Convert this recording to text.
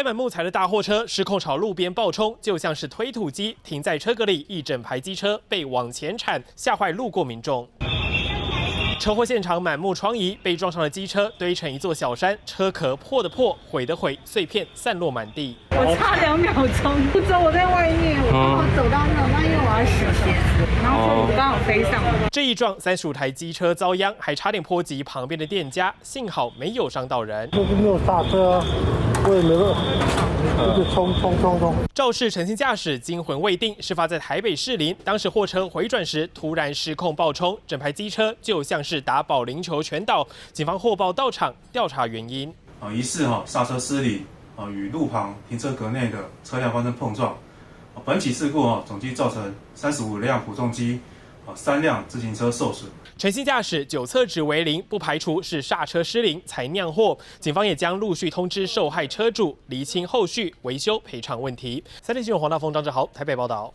满木材的大货车失控朝路边爆冲，就像是推土机停在车格里，一整排机车被往前铲，吓坏路过民众。车祸现场满目疮痍，被撞上的机车堆成一座小山，车壳破的破，毁的毁，碎片散落满地。我差2秒钟，不知道我在外面，我刚好走到那，因为我要洗鞋子，然后我刚好飞上了。这一撞，35台机车遭殃，还差点波及旁边的店家，幸好没有伤到人。就是没有刹车啊，我也没有。就是冲！肇事陈姓驾驶惊魂未定，事发在台北士林，当时货车回转时突然失控爆冲，整排机车就像是打保龄球全倒。警方获报到场调查原因。疑似刹车失灵，与路旁停车格内的车辆发生碰撞。本起事故总计造成35辆普重机、3辆自行车受损。陈姓驾驶酒测值为0，不排除是刹车失灵才酿祸。警方也将陆续通知受害车主，厘清后续维修赔偿问题。3立新闻黄大峰、张志豪台北报道。